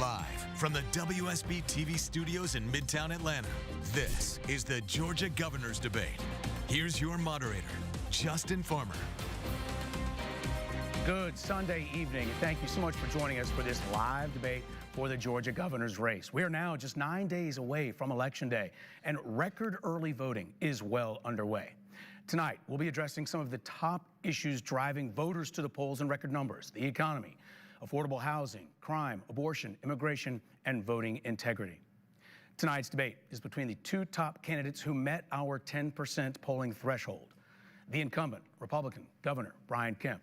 Live from the WSB TV studios in Midtown Atlanta, this is the Georgia Governor's Debate. Here's your moderator, Justin Farmer. Good Sunday evening. Thank you so much for joining us for this live debate for the Georgia governor's race. We are now just 9 days away from Election Day, and record early voting is well underway. Tonight, we'll be addressing some of the top issues driving voters to the polls in record numbers: the economy, affordable housing, crime, abortion, immigration, and voting integrity. Tonight's debate is between the two top candidates who met our 10% polling threshold: the incumbent Republican Governor Brian Kemp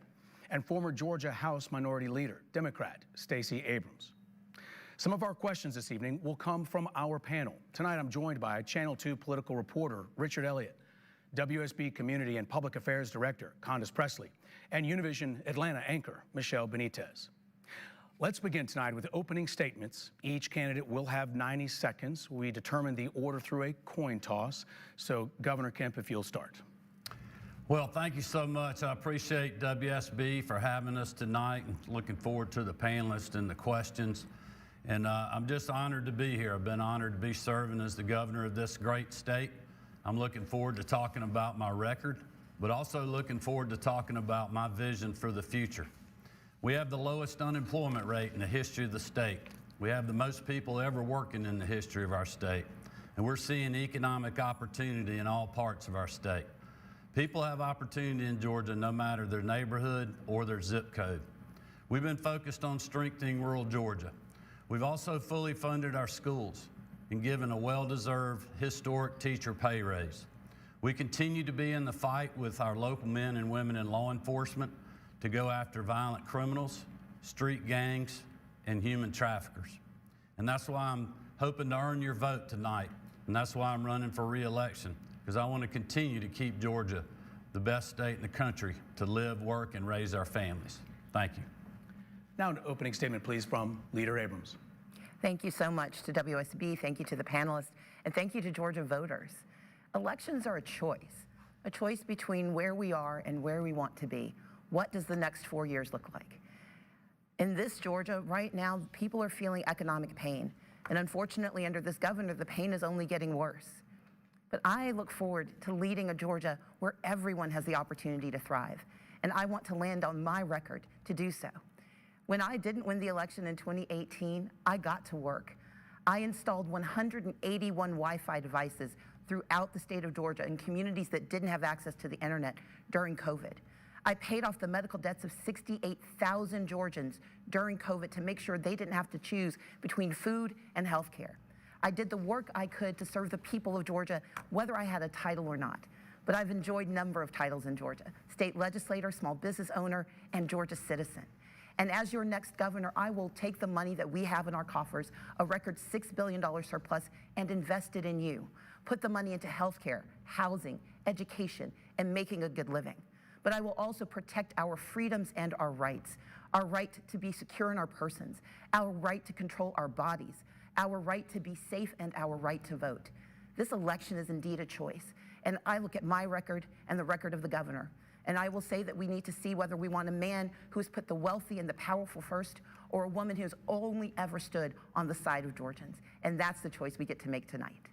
and former Georgia House Minority Leader, Democrat Stacey Abrams. Some of our questions this evening will come from our panel. Tonight, I'm joined by Channel 2 political reporter Richard Elliott, WSB Community and Public Affairs Director Candace Presley, and Univision Atlanta anchor Michelle Benitez. Let's begin tonight with opening statements. Each candidate will have 90 seconds. We determine the order through a coin toss. So, Governor Kemp, if you'll start. Well, thank you so much. I appreciate WSB for having us tonight, and looking forward to the panelists and the questions. And I'm just honored to be here. I've been honored to be serving as the governor of this great state. I'm looking forward to talking about my record, but also looking forward to talking about my vision for the future. We have the lowest unemployment rate in the history of the state. We have the most people ever working in the history of our state. And we're seeing economic opportunity in all parts of our state. People have opportunity in Georgia no matter their neighborhood or their zip code. We've been focused on strengthening rural Georgia. We've also fully funded our schools and given a well-deserved historic teacher pay raise. We continue to be in the fight with our local men and women in law enforcement to go after violent criminals, street gangs, and human traffickers. And that's why I'm hoping to earn your vote tonight. And that's why I'm running for re-election, because I want to continue to keep Georgia the best state in the country to live, work, and raise our families. Thank you. Now an opening statement, please, from Leader Abrams. Thank you so much to WSB, thank you to the panelists, and thank you to Georgia voters. Elections are a choice between where we are and where we want to be. What does the next 4 years look like? In this Georgia, right now, people are feeling economic pain. And unfortunately, under this governor, the pain is only getting worse. But I look forward to leading a Georgia where everyone has the opportunity to thrive. And I want to land on my record to do so. When I didn't win the election in 2018, I got to work. I installed 181 Wi-Fi devices throughout the state of Georgia in communities that didn't have access to the internet during COVID. I paid off the medical debts of 68,000 Georgians during COVID to make sure they didn't have to choose between food and health care. I did the work I could to serve the people of Georgia, whether I had a title or not. But I've enjoyed a number of titles in Georgia: state legislator, small business owner, and Georgia citizen. And as your next governor, I will take the money that we have in our coffers, a record $6 billion surplus, and invest it in you. Put the money into healthcare, housing, education, and making a good living. But I will also protect our freedoms and our rights to be secure in our persons, our right to control our bodies, our right to be safe, and our right to vote. This election is indeed a choice. And I look at my record and the record of the governor. And I will say that we need to see whether we want a man who has put the wealthy and the powerful first, or a woman who has only ever stood on the side of Georgians. And that's the choice we get to make tonight.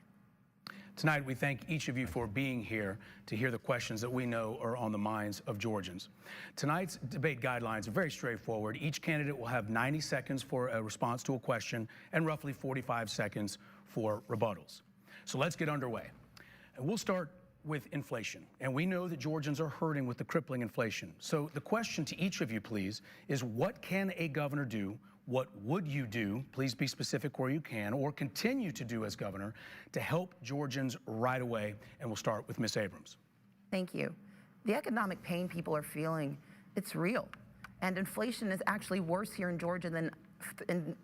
Tonight, we thank each of you for being here to hear the questions that we know are on the minds of Georgians. Tonight's debate guidelines are very straightforward. Each candidate will have 90 seconds for a response to a question and roughly 45 seconds for rebuttals. So let's get underway. And we'll start with inflation. And we know that Georgians are hurting with the crippling inflation. So the question to each of you, please, is what can a governor do? What would you do, please be specific where you can, or continue to do as governor to help Georgians right away? And we'll start with Ms. Abrams. Thank you. The economic pain people are feeling, it's real. And inflation is actually worse here in Georgia than in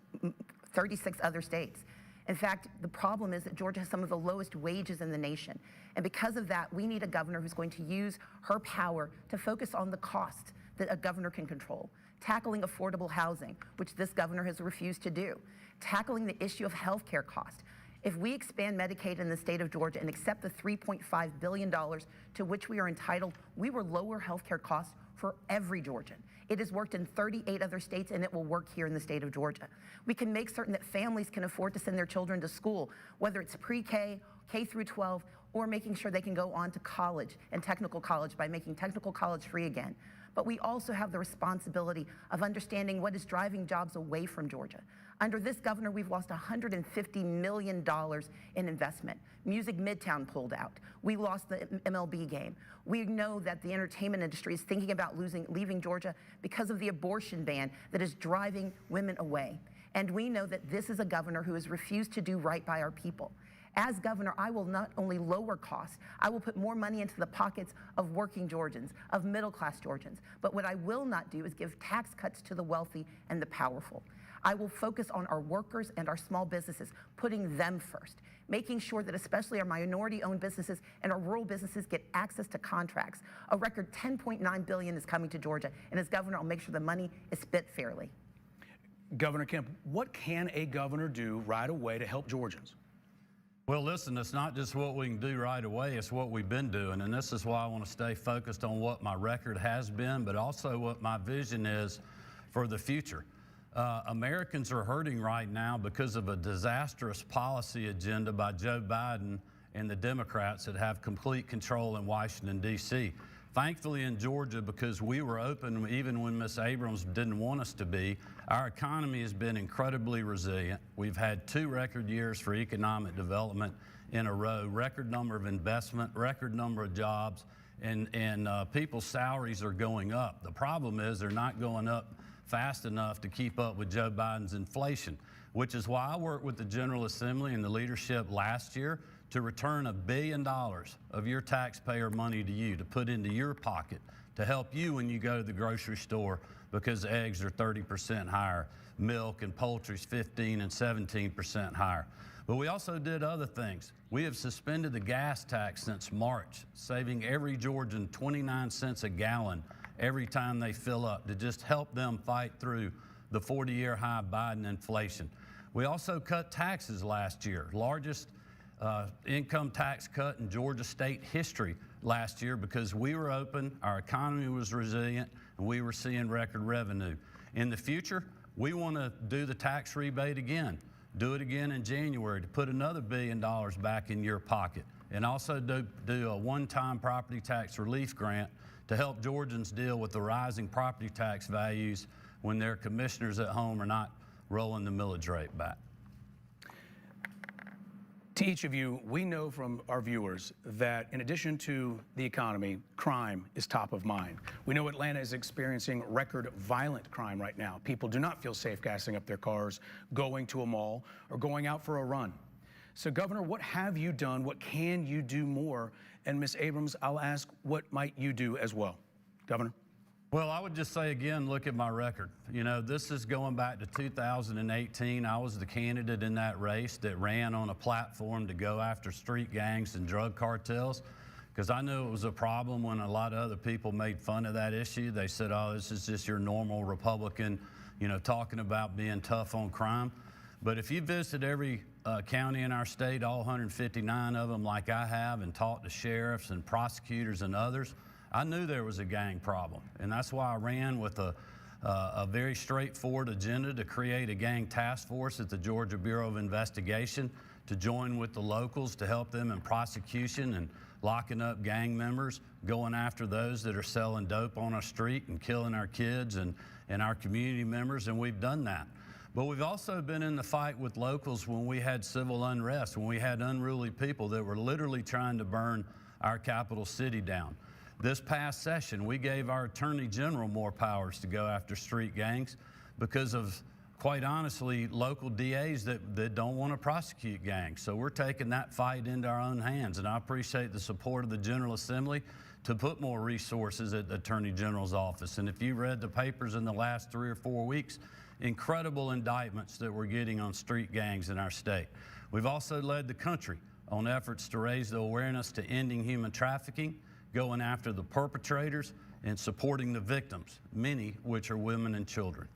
36 other states. In fact, the problem is that Georgia has some of the lowest wages in the nation. And because of that, we need a governor who's going to use her power to focus on the cost that a governor can control. Tackling affordable housing, which this governor has refused to do. Tackling the issue of health care cost. If we expand Medicaid in the state of Georgia and accept the $3.5 billion to which we are entitled, we will lower health care costs for every Georgian. It has worked in 38 other states, and it will work here in the state of Georgia. We can make certain that families can afford to send their children to school, whether it's pre-K, K through 12, or making sure they can go on to college and technical college by making technical college free again. But we also have the responsibility of understanding what is driving jobs away from Georgia. Under this governor, we've lost $150 million in investment. Music Midtown pulled out. We lost the MLB game. We know that the entertainment industry is thinking about leaving Georgia because of the abortion ban that is driving women away. And we know that this is a governor who has refused to do right by our people. As governor, I will not only lower costs, I will put more money into the pockets of working Georgians, of middle-class Georgians. But what I will not do is give tax cuts to the wealthy and the powerful. I will focus on our workers and our small businesses, putting them first, making sure that especially our minority-owned businesses and our rural businesses get access to contracts. A record $10.9 billion is coming to Georgia, and as governor, I'll make sure the money is spent fairly. Governor Kemp, what can a governor do right away to help Georgians? Well, listen, it's not just what we can do right away, it's what we've been doing. And this is why I want to stay focused on what my record has been, but also what my vision is for the future. Americans are hurting right now because of a disastrous policy agenda by Joe Biden and the Democrats that have complete control in Washington, D.C. Thankfully in Georgia, because we were open even when Ms. Abrams didn't want us to be, our economy has been incredibly resilient. We've had 2 record years for economic development in a row, record number of investment, record number of jobs, and people's salaries are going up. The problem is they're not going up fast enough to keep up with Joe Biden's inflation, which is why I worked with the General Assembly and the leadership last year to return $1 billion of your taxpayer money to you, to put into your pocket, to help you when you go to the grocery store because eggs are 30% higher, milk and poultry's 15 and 17% higher. But we also did other things. We have suspended the gas tax since March, saving every Georgian 29 cents a gallon every time they fill up to just help them fight through the 40-year high Biden inflation. We also cut taxes last year, largest income tax cut in Georgia state history last year because we were open, our economy was resilient, and we were seeing record revenue. In the future, we want to do the tax rebate again, do it again in January to put another $1 billion back in your pocket, and also do a one-time property tax relief grant to help Georgians deal with the rising property tax values when their commissioners at home are not rolling the millage rate back. To each of you, we know from our viewers that in addition to the economy, crime is top of mind. We know Atlanta is experiencing record violent crime right now. People do not feel safe gassing up their cars, going to a mall, or going out for a run. So, Governor, what have you done? What can you do more? And Ms. Abrams, I'll ask, what might you do as well? Governor? Well, I would just say again, look at my record. You know, this is going back to 2018. I was the candidate in that race that ran on a platform to go after street gangs and drug cartels because I knew it was a problem when a lot of other people made fun of that issue. They said, oh, this is just your normal Republican, you know, talking about being tough on crime. But if you visit every county in our state, all 159 of them like I have, and talked to sheriffs and prosecutors and others, I knew there was a gang problem, and that's why I ran with a very straightforward agenda to create a gang task force at the Georgia Bureau of Investigation to join with the locals to help them in prosecution and locking up gang members, going after those that are selling dope on our street and killing our kids and our community members, and we've done that. But we've also been in the fight with locals when we had civil unrest, when we had unruly people that were literally trying to burn our capital city down. This past session, we gave our Attorney General more powers to go after street gangs because of, quite honestly, local DAs that don't want to prosecute gangs. So we're taking that fight into our own hands, and I appreciate the support of the General Assembly to put more resources at the Attorney General's office. And if you read the papers in the last 3 or 4 weeks, incredible indictments that we're getting on street gangs in our state. We've also led the country on efforts to raise the awareness to ending human trafficking, going after the perpetrators, and supporting the victims, many which are women and children.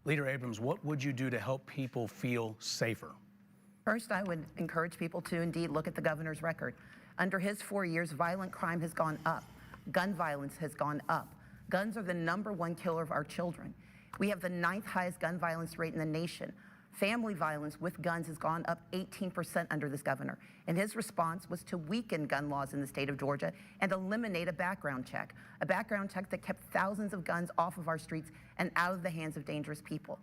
Leader Abrams, what would you do to help people feel safer? First, I would encourage people to indeed look at the governor's record. Under his 4 years, violent crime has gone up. Gun violence has gone up. Guns are the #1 killer of our children. We have the 9th highest gun violence rate in the nation. Family violence with guns has gone up 18% under this governor. And his response was to weaken gun laws in the state of Georgia and eliminate a background check that kept thousands of guns off of our streets and out of the hands of dangerous people.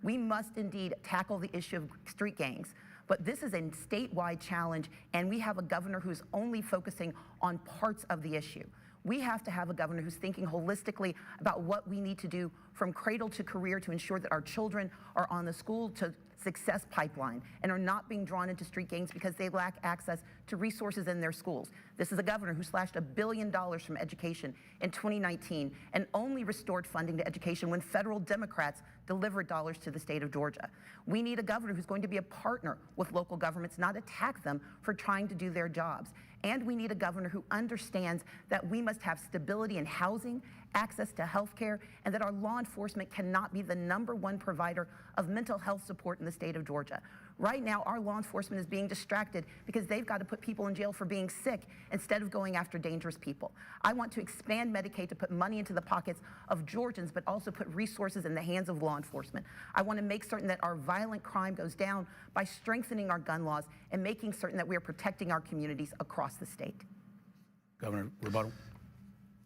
We must indeed tackle the issue of street gangs. But this is a statewide challenge, and we have a governor who's only focusing on parts of the issue. We have to have a governor who's thinking holistically about what we need to do from cradle to career to ensure that our children are on the school to success pipeline and are not being drawn into street gangs because they lack access to resources in their schools. This is a governor who slashed $1 billion from education in 2019 and only restored funding to education when federal Democrats delivered dollars to the state of Georgia. We need a governor who's going to be a partner with local governments, not attack them for trying to do their jobs. And we need a governor who understands that we must have stability in housing, access to health care, and that our law enforcement cannot be the #1 provider of mental health support in the state of Georgia. Right now, our law enforcement is being distracted because they've got to put people in jail for being sick instead of going after dangerous people. I want to expand Medicaid to put money into the pockets of Georgians, but also put resources in the hands of law enforcement. I want to make certain that our violent crime goes down by strengthening our gun laws and making certain that we are protecting our communities across the state. Governor, rebuttal.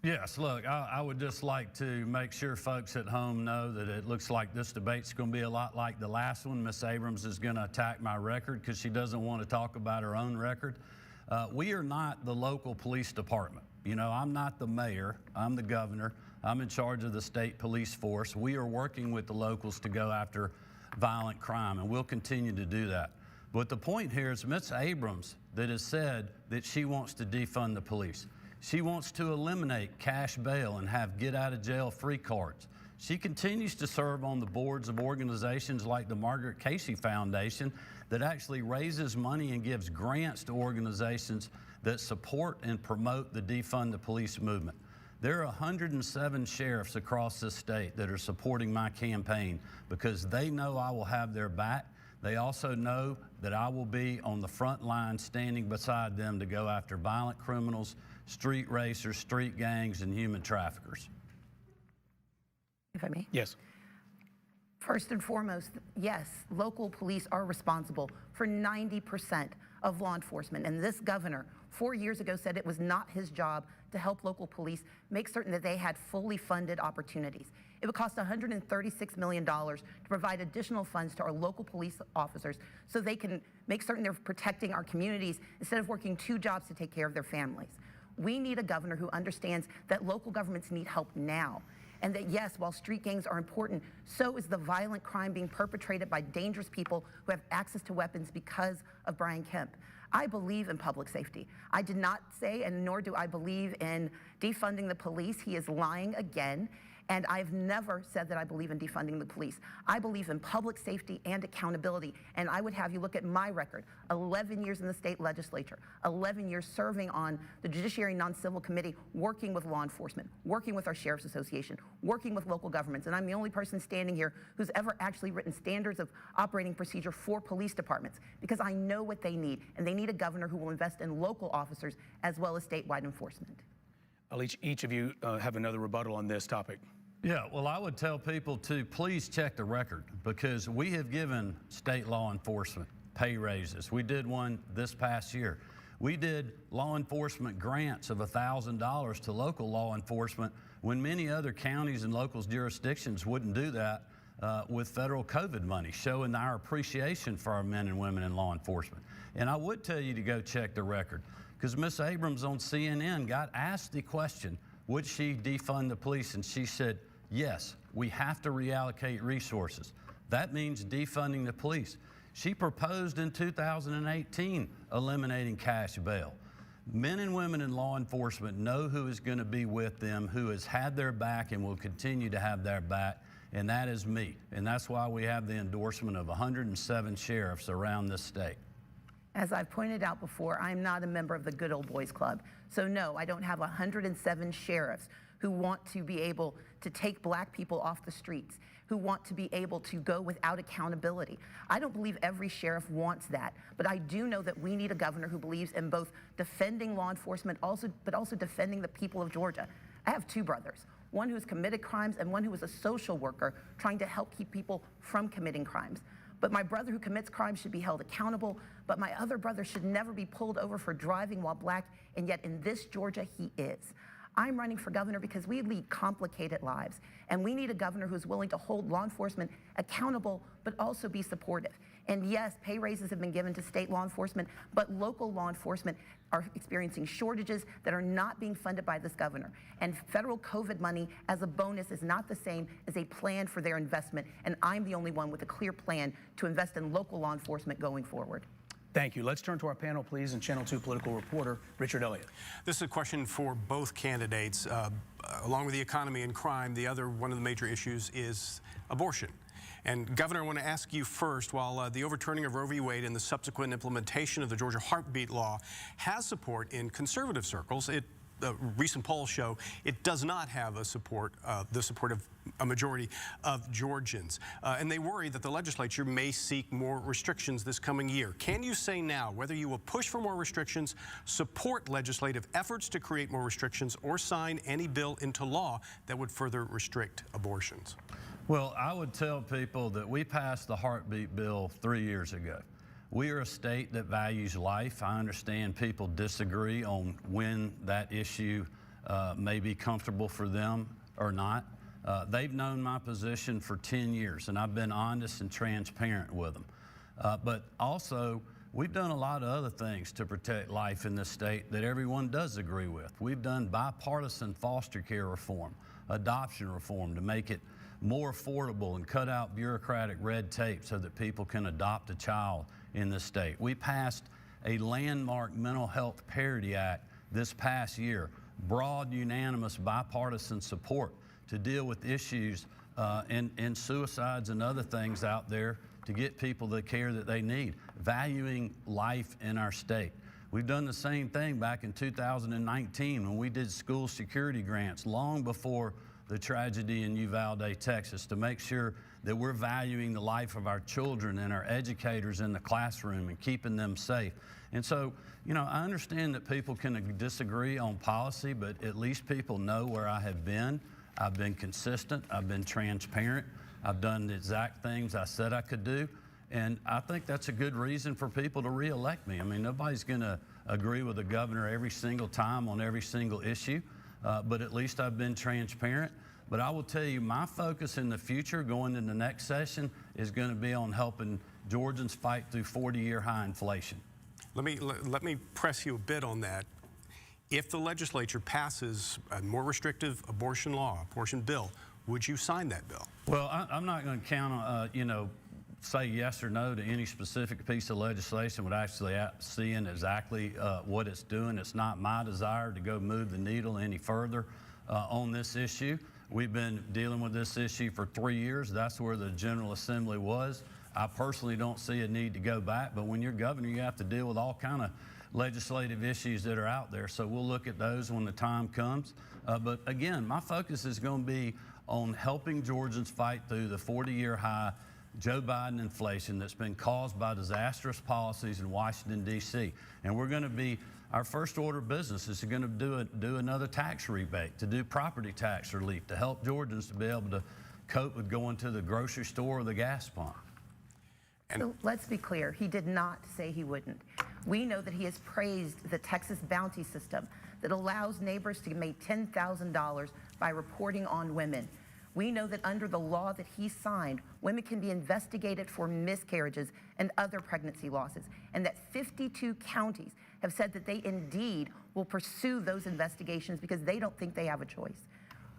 Yes, look, I would just like to make sure folks at home know that it looks like this debate's going to be a lot like the last one. Ms. Abrams is going to attack my record because she doesn't want to talk about her own record. We are not the local police department. You know, I'm not the mayor. I'm the governor. I'm in charge of the state police force. We are working with the locals to go after violent crime, and we'll continue to do that. But the point here is Ms. Abrams that has said that she wants to defund the police. She wants to eliminate cash bail and have get-out-of-jail-free cards. She continues to serve on the boards of organizations like the Margaret Casey Foundation that actually raises money and gives grants to organizations that support and promote the defund the police movement. There are 107 sheriffs across this state that are supporting my campaign because they know I will have their back. They also know that I will be on the front line standing beside them to go after violent criminals, street racers, street gangs, and human traffickers. If I may? Yes. First and foremost, yes, local police are responsible for 90% of law enforcement. And this governor 4 years ago said it was not his job to help local police make certain that they had fully funded opportunities. It would cost $136 million to provide additional funds to our local police officers so they can make certain they're protecting our communities instead of working 2 jobs to take care of their families. We need a governor who understands that local governments need help now. And that, yes, while street gangs are important, so is the violent crime being perpetrated by dangerous people who have access to weapons because of Brian Kemp. I believe in public safety. I did not say, and nor do I believe in defunding the police. He is lying again. And I've never said that I believe in defunding the police. I believe in public safety and accountability. And I would have you look at my record, 11 years in the state legislature, 11 years serving on the Judiciary Non-Civil Committee, working with law enforcement, working with our Sheriff's Association, working with local governments. And I'm the only person standing here who's ever actually written standards of operating procedure for police departments because I know what they need. And they need a governor who will invest in local officers as well as statewide enforcement. I'll let each of you have another rebuttal on this topic. Yeah, well, I would tell people to please check the record because we have given state law enforcement pay raises. We did one this past year. We did law enforcement grants of $1,000 to local law enforcement when many other counties and local jurisdictions wouldn't do that with federal COVID money, showing our appreciation for our men and women in law enforcement. And I would tell you to go check the record because Ms. Abrams on CNN got asked the question, would she defund the police? And she said, yes, we have to reallocate resources. That means defunding the police. She proposed in 2018 eliminating cash bail. Men and women in law enforcement know who is going to be with them, who has had their back and will continue to have their back, and that is me. And that's why we have the endorsement of 107 sheriffs around this state. As I've pointed out before, I'm not a member of the Good Old Boys Club. So no, I don't have 107 sheriffs who want to be able to take black people off the streets, who want to be able to go without accountability. I don't believe every sheriff wants that, but I do know that we need a governor who believes in both defending law enforcement, but also defending the people of Georgia. I have 2 brothers. one who's committed crimes and one who is a social worker trying to help keep people from committing crimes. But my brother who commits crimes should be held accountable, but my other brother should never be pulled over for driving while black, and yet in this Georgia, he is. I'm running for governor because we lead complicated lives, and we need a governor who's willing to hold law enforcement accountable, but also be supportive. And yes, pay raises have been given to state law enforcement, but local law enforcement are experiencing shortages that are not being funded by this governor. And federal COVID money as a bonus is not the same as a plan for their investment, and I'm the only one with a clear plan to invest in local law enforcement going forward. Thank you. Let's turn to our panel, please, and Channel 2 political reporter Richard Elliott. This is a question for both candidates. Along with the economy and crime, one of the major issues is abortion. And Governor, I want to ask you first, while the overturning of Roe v. Wade and the subsequent implementation of the Georgia heartbeat law has support in conservative circles, recent polls show it does not have the support of a majority of Georgians. And they worry that the legislature may seek more restrictions this coming year. Can you say now whether you will push for more restrictions, support legislative efforts to create more restrictions, or sign any bill into law that would further restrict abortions? Well, I would tell people that we passed the heartbeat bill 3 years ago. We are a state that values life. I understand people disagree on when that issue may be comfortable for them or not. They've known my position for 10 years, and I've been honest and transparent with them. But also, we've done a lot of other things to protect life in this state that everyone does agree with. We've done bipartisan foster care reform, adoption reform to make it more affordable and cut out bureaucratic red tape so that people can adopt a child in this state. We passed a landmark Mental Health Parity Act this past year, broad, unanimous, bipartisan support to deal with issues and suicides and other things out there to get people the care that they need, valuing life in our state. We've done the same thing back in 2019 when we did school security grants long before the tragedy in Uvalde, Texas, to make sure that we're valuing the life of our children and our educators in the classroom and keeping them safe. And so, you know, I understand that people can disagree on policy, but at least people know where I have been. I've been consistent, I've been transparent, I've done the exact things I said I could do, and I think that's a good reason for people to re-elect me. I mean, nobody's gonna agree with the governor every single time on every single issue, but at least I've been transparent. But I will tell you, my focus in the future, going into the next session, is going to be on helping Georgians fight through 40-year high inflation. Let me press you a bit on that. If the legislature passes a more restrictive abortion bill, would you sign that bill? Well, I'm not going to count on, say yes or no to any specific piece of legislation without actually seeing exactly what it's doing. It's not my desire to go move the needle any further on this issue. We've been dealing with this issue for 3 years. That's where the General Assembly was. I personally don't see a need to go back, but when you're governor, you have to deal with all kind of legislative issues that are out there. So we'll look at those when the time comes. But again, my focus is going to be on helping Georgians fight through the 40-year high Joe Biden inflation that's been caused by disastrous policies in Washington, D.C. And we're going to be, our first order of business is going to do another tax rebate, to do property tax relief, to help Georgians to be able to cope with going to the grocery store or the gas pump. So let's be clear, he did not say he wouldn't. We know that he has praised the Texas bounty system that allows neighbors to make $10,000 by reporting on women. We know that under the law that he signed, women can be investigated for miscarriages and other pregnancy losses, and that 52 counties have said that they indeed will pursue those investigations because they don't think they have a choice.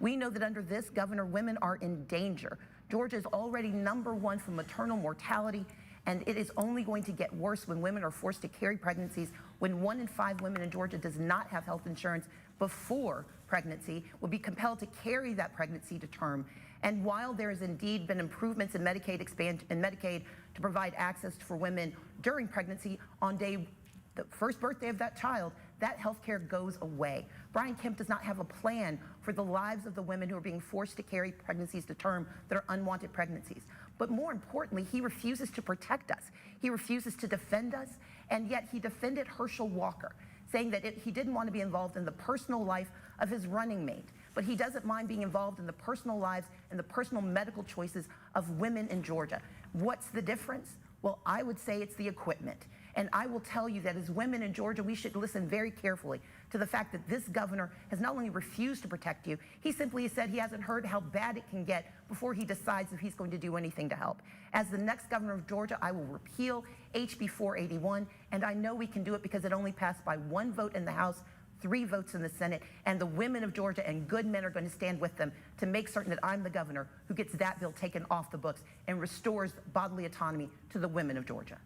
We know that under this governor, women are in danger. Georgia is already #1 for maternal mortality, and it is only going to get worse when women are forced to carry pregnancies, when 1 in 5 women in Georgia does not have health insurance before pregnancy, will be compelled to carry that pregnancy to term. And while there has indeed been improvements in Medicaid to provide access for women during pregnancy on the first birthday of that child, that health care goes away. Brian Kemp does not have a plan for the lives of the women who are being forced to carry pregnancies to term that are unwanted pregnancies. But more importantly, he refuses to protect us. He refuses to defend us, and yet he defended Herschel Walker, saying that he didn't want to be involved in the personal life of his running mate. but he doesn't mind being involved in the personal lives and the personal medical choices of women in Georgia. What's the difference? Well, I would say it's the equipment. And I will tell you that as women in Georgia, we should listen very carefully to the fact that this governor has not only refused to protect you, he simply said he hasn't heard how bad it can get before he decides if he's going to do anything to help. As the next governor of Georgia, I will repeal HB 481, and I know we can do it because it only passed by 1 vote in the House, 3 votes in the Senate, and the women of Georgia and good men are going to stand with them to make certain that I'm the governor who gets that bill taken off the books and restores bodily autonomy to the women of Georgia.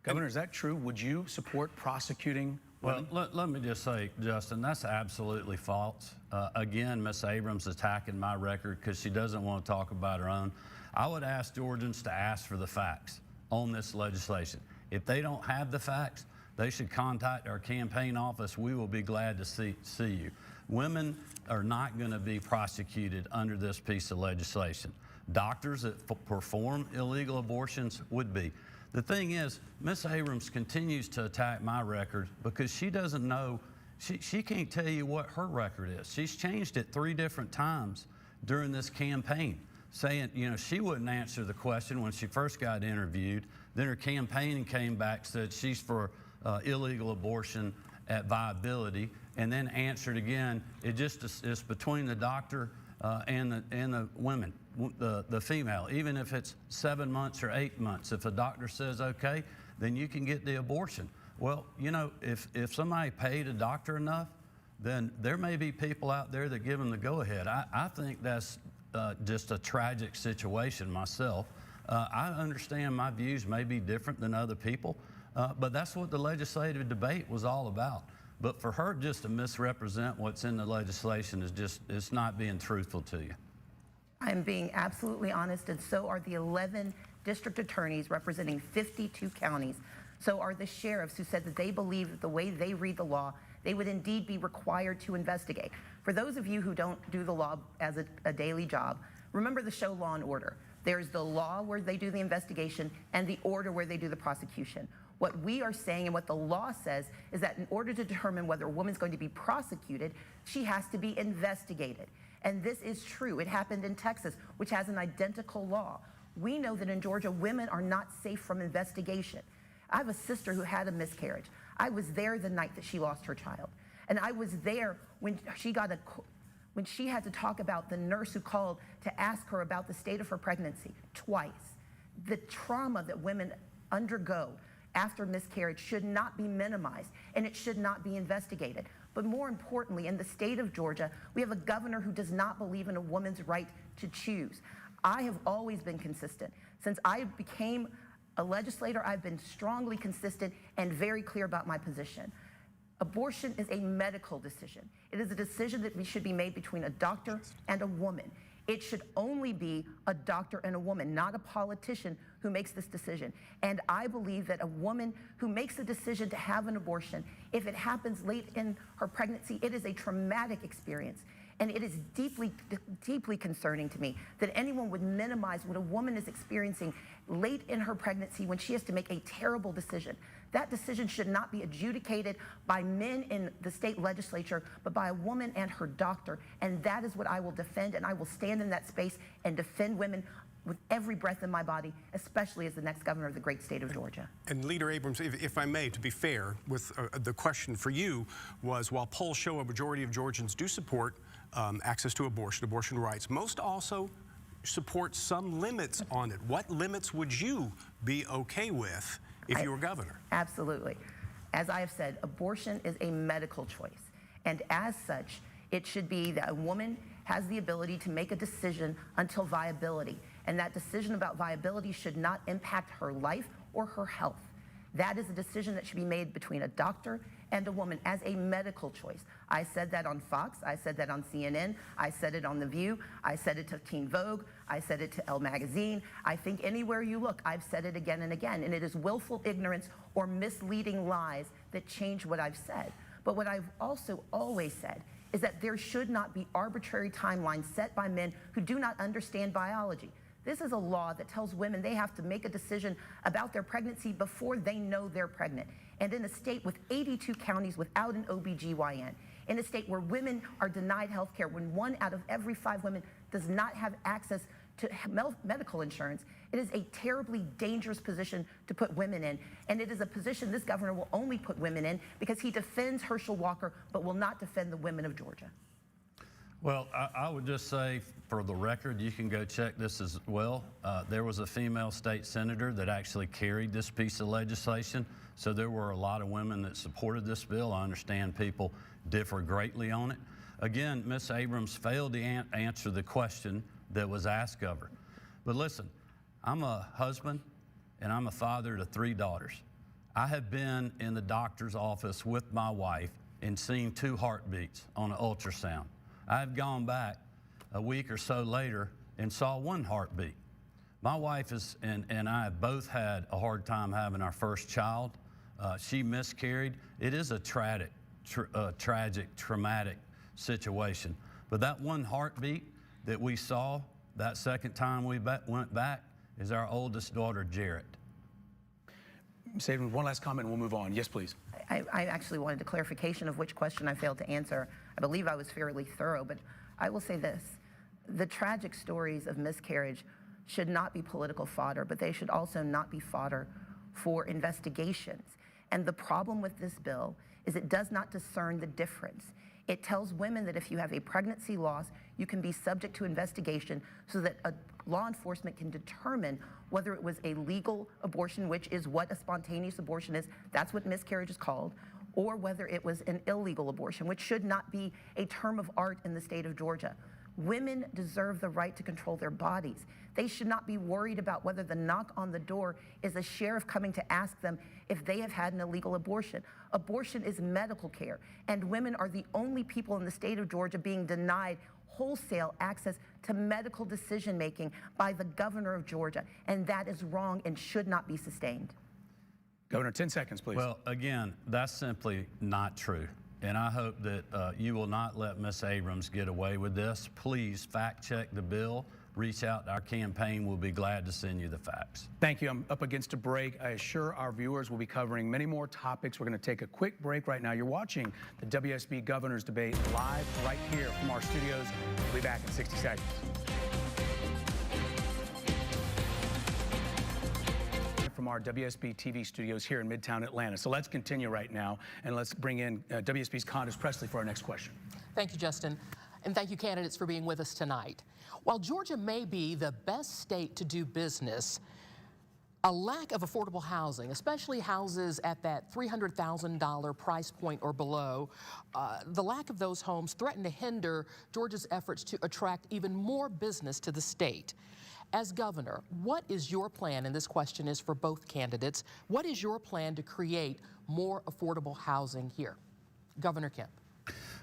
Governor, is that true? Would you support prosecuting women? Well, let me just say, Justin, that's absolutely false. Again, Ms. Abrams attacking my record because she doesn't want to talk about her own. I would ask Georgians to ask for the facts on this legislation. If they don't have the facts, they should contact our campaign office. We will be glad to see you. Women are not going to be prosecuted under this piece of legislation. Doctors that perform illegal abortions would be. The thing is, Ms. Abrams continues to attack my record because she doesn't know, she can't tell you what her record is. She's changed it 3 different times during this campaign, saying, you know, she wouldn't answer the question when she first got interviewed. Then her campaign came back, said she's for illegal abortion at viability, and then answered again, it's between the doctor and the women, the female. Even if it's 7 months or 8 months, if a doctor says okay, then you can get the abortion. Well, you know, if somebody paid a doctor enough, then there may be people out there that give them the go-ahead. I think that's just a tragic situation myself. I understand my views may be different than other people, but that's what the legislative debate was all about. But for her just to misrepresent what's in the legislation is just, it's not being truthful to you. I'm being absolutely honest, and so are the 11 district attorneys representing 52 counties. So are the sheriffs who said that they believe that the way they read the law, they would indeed be required to investigate. For those of you who don't do the law as a daily job, remember the show Law and Order. There's the law where they do the investigation and the order where they do the prosecution. What we are saying and what the law says is that in order to determine whether a woman's going to be prosecuted, she has to be investigated. And this is true. It happened in Texas, which has an identical law. We know that in Georgia, women are not safe from investigation. I have a sister who had a miscarriage. I was there the night that she lost her child. And I was there when she had to talk about the nurse who called to ask her about the state of her pregnancy twice. The trauma that women undergo after miscarriage should not be minimized, and it should not be investigated. But more importantly, in the state of Georgia, we have a governor who does not believe in a woman's right to choose. I have always been consistent. Since I became a legislator, I've been strongly consistent and very clear about my position. Abortion is a medical decision. It is a decision that should be made between a doctor and a woman. It should only be a doctor and a woman, not a politician who makes this decision. And I believe that a woman who makes the decision to have an abortion, if it happens late in her pregnancy, it is a traumatic experience. And it is deeply, deeply concerning to me that anyone would minimize what a woman is experiencing late in her pregnancy when she has to make a terrible decision. That decision should not be adjudicated by men in the state legislature, but by a woman and her doctor. And that is what I will defend, and I will stand in that space and defend women with every breath in my body, especially as the next governor of the great state of Georgia. And Leader Abrams, if I may, to be fair, with the question for you was, while polls show a majority of Georgians do support access to abortion rights, most also support some limits on it. What limits would you be okay with if you were governor? Absolutely. As I have said, abortion is a medical choice. And as such, it should be that a woman has the ability to make a decision until viability. And that decision about viability should not impact her life or her health. That is a decision that should be made between a doctor and a woman as a medical choice. I said that on Fox, I said that on CNN, I said it on The View, I said it to Teen Vogue, I said it to Elle Magazine. I think anywhere you look, I've said it again and again, and it is willful ignorance or misleading lies that change what I've said. But what I've also always said is that there should not be arbitrary timelines set by men who do not understand biology. This is a law that tells women they have to make a decision about their pregnancy before they know they're pregnant. And in a state with 82 counties without an OBGYN, in a state where women are denied health care, when 1 out of every 5 women does not have access to medical insurance. It is a terribly dangerous position to put women in, and it is a position this governor will only put women in because he defends Herschel Walker but will not defend the women of Georgia. Well, I would just say, for the record, you can go check this as well. There was a female state senator that actually carried this piece of legislation, so there were a lot of women that supported this bill. I understand people differ greatly on it. Again, Ms. Abrams failed to answer the question that was asked of her. But listen, I'm a husband and I'm a father to 3 daughters. I have been in the doctor's office with my wife and seen 2 heartbeats on an ultrasound. I've gone back a week or so later and saw 1 heartbeat. My wife and I have both had a hard time having our first child. She miscarried. It is a tragic, traumatic situation. But that 1 heartbeat that we saw that second time we went back is our oldest daughter, Jarrett. Ms. Abrams, one last comment and we'll move on. Yes, please. I actually wanted a clarification of which question I failed to answer. I believe I was fairly thorough, but I will say this. The tragic stories of miscarriage should not be political fodder, but they should also not be fodder for investigations. And the problem with this bill is it does not discern the difference. It tells women that if you have a pregnancy loss, you can be subject to investigation so that law enforcement can determine whether it was a legal abortion, which is what a spontaneous abortion is, that's what miscarriage is called, or whether it was an illegal abortion, which should not be a term of art in the state of Georgia. Women deserve the right to control their bodies. They should not be worried about whether the knock on the door is a sheriff coming to ask them if they have had an illegal abortion. Abortion is medical care, and women are the only people in the state of Georgia being denied wholesale access to medical decision-making by the governor of Georgia, and that is wrong and should not be sustained. Governor, 10 seconds, please. Well, again, that's simply not true. And I hope that you will not let Ms. Abrams get away with this. Please fact check the bill. Reach out to our campaign. We'll be glad to send you the facts. Thank you. I'm up against a break. I assure our viewers we'll be covering many more topics. We're going to take a quick break right now. You're watching the WSB Governor's Debate live right here from our studios. We'll be back in 60 seconds. From our WSB TV studios here in Midtown Atlanta. So let's continue right now and let's bring in WSB's Candace Presley for our next question. Thank you, Justin. And thank you, candidates, for being with us tonight. While Georgia may be the best state to do business, a lack of affordable housing, especially houses at that $300,000 price point or below, the lack of those homes threaten to hinder Georgia's efforts to attract even more business to the state. As governor, what is your plan, and this question is for both candidates, what is your plan to create more affordable housing here? Governor Kemp.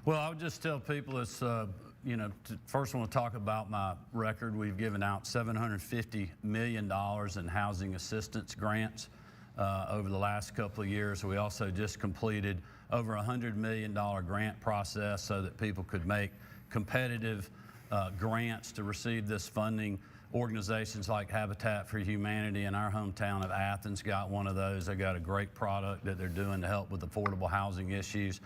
Well, I would just tell people it's, first I want to talk about my record. We've given out $750 million in housing assistance grants over the last couple of years. We also just completed over $100 million grant process so that people could make competitive grants to receive this funding. Organizations like Habitat for Humanity in our hometown of Athens got one of those. They got a great product that they're doing to help with affordable housing issues.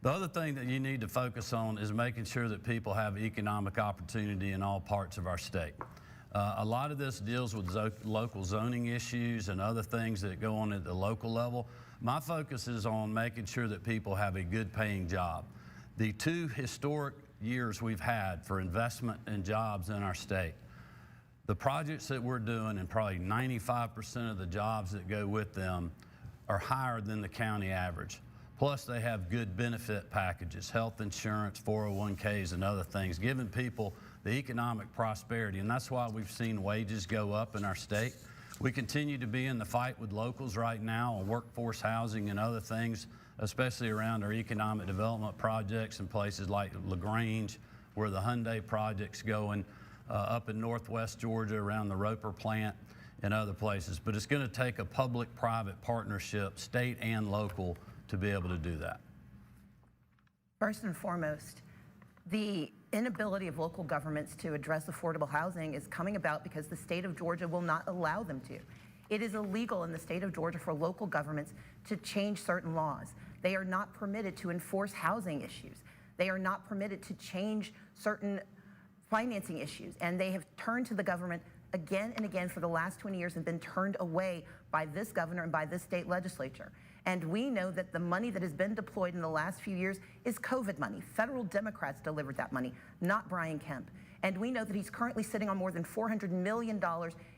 The other thing that you need to focus on is making sure that people have economic opportunity in all parts of our state. A lot of this deals with local zoning issues and other things that go on at the local level. My focus is on making sure that people have a good paying job. The 2 historic years we've had for investment and jobs in our state, the projects that we're doing and probably 95% of the jobs that go with them are higher than the county average. Plus they have good benefit packages, health insurance, 401ks and other things, giving people the economic prosperity. And that's why we've seen wages go up in our state. We continue to be in the fight with locals right now on workforce housing and other things, especially around our economic development projects in places like LaGrange, where the Hyundai project's going, up in northwest Georgia around the Roper plant and other places. But it's going to take a public-private partnership, state and local, to be able to do that. First and foremost, the inability of local governments to address affordable housing is coming about because the state of Georgia will not allow them to. It is illegal in the state of Georgia for local governments to change certain laws. They are not permitted to enforce housing issues. They are not permitted to change certain financing issues, and they have turned to the government again and again for the last 20 years and been turned away by this governor and by this state legislature. And we know that the money that has been deployed in the last few years is COVID money. Federal Democrats delivered that money, not Brian Kemp. And we know that he's currently sitting on more than $400 million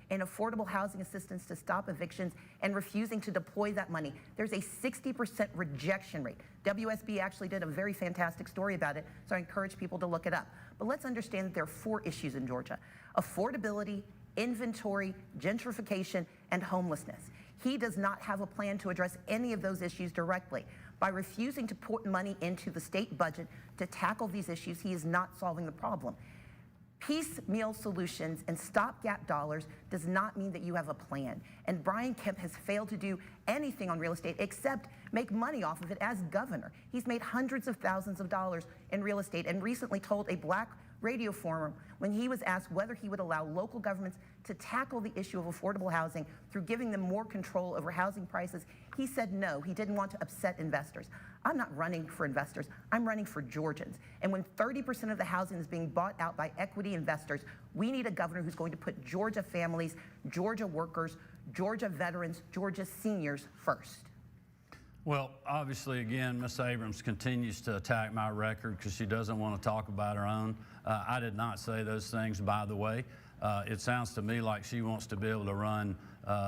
in affordable housing assistance to stop evictions and refusing to deploy that money. There's a 60% rejection rate. WSB actually did a very fantastic story about it, so I encourage people to look it up. But let's understand that there are 4 issues in Georgia: affordability, inventory, gentrification, and homelessness. He does not have a plan to address any of those issues directly. By refusing to put money into the state budget to tackle these issues, he is not solving the problem. Piecemeal solutions and stopgap dollars does not mean that you have a plan. And Brian Kemp has failed to do anything on real estate except make money off of it as governor. He's made hundreds of thousands of dollars in real estate and recently told a black radio forum when he was asked whether he would allow local governments to tackle the issue of affordable housing through giving them more control over housing prices. He said no, he didn't want to upset investors. I'm not running for investors, I'm running for Georgians. And when 30% of the housing is being bought out by equity investors, we need a governor who's going to put Georgia families, Georgia workers, Georgia veterans, Georgia seniors first. Well, obviously, again, Ms. Abrams continues to attack my record because she doesn't want to talk about her own. I did not say those things, by the way. It sounds to me like she wants to be able to run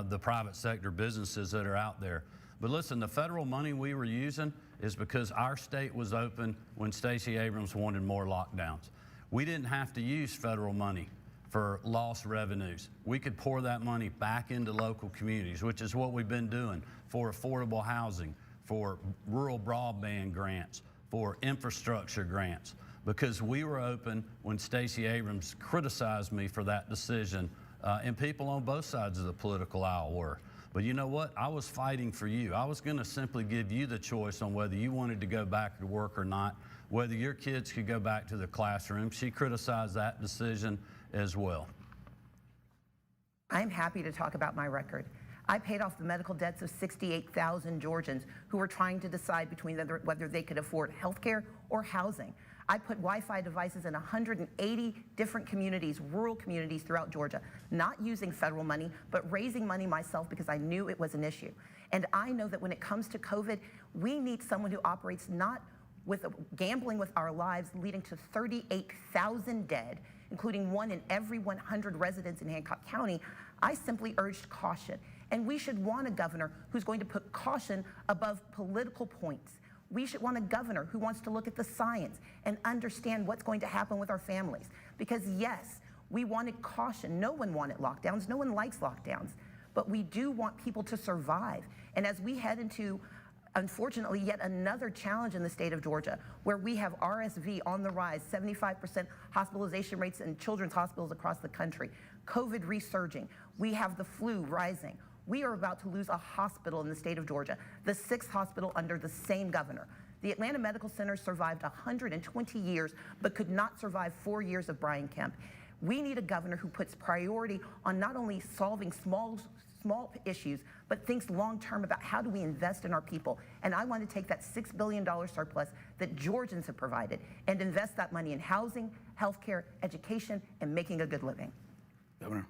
the private sector businesses that are out there. But listen, the federal money we were using is because our state was open when Stacey Abrams wanted more lockdowns. We didn't have to use federal money for lost revenues. We could pour that money back into local communities, which is what we've been doing for affordable housing, for rural broadband grants, for infrastructure grants, because we were open when Stacey Abrams criticized me for that decision, and people on both sides of the political aisle were. But you know what? I was fighting for you. I was going to simply give you the choice on whether you wanted to go back to work or not, whether your kids could go back to the classroom. She criticized that decision as well. I'm happy to talk about my record. I paid off the medical debts of 68,000 Georgians who were trying to decide between whether they could afford health care or housing. I put Wi-Fi devices in 180 different communities, rural communities throughout Georgia, not using federal money, but raising money myself because I knew it was an issue. And I know that when it comes to COVID, we need someone who operates not with gambling with our lives, leading to 38,000 dead, including 1 in every 100 residents in Hancock County. I simply urged caution. And we should want a governor who's going to put caution above political points. We should want a governor who wants to look at the science and understand what's going to happen with our families. Because yes, we wanted caution. No one wanted lockdowns. No one likes lockdowns. But we do want people to survive. And as we head into, unfortunately, yet another challenge in the state of Georgia, where we have RSV on the rise, 75% hospitalization rates in children's hospitals across the country, COVID resurging, we have the flu rising. We are about to lose a hospital in the state of Georgia, the 6th hospital under the same governor. The Atlanta Medical Center survived 120 years, but could not survive 4 years of Brian Kemp. We need a governor who puts priority on not only solving small issues, but thinks long-term about how do we invest in our people. And I want to take that $6 billion surplus that Georgians have provided and invest that money in housing, healthcare, education, and making a good living. Governor.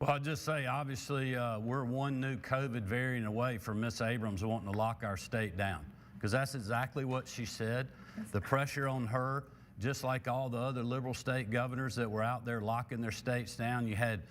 Well, I'll just say, obviously, we're one new COVID variant away from Ms. Abrams wanting to lock our state down, because that's exactly what she said. The pressure on her, just like all the other liberal state governors that were out there locking their states down. You had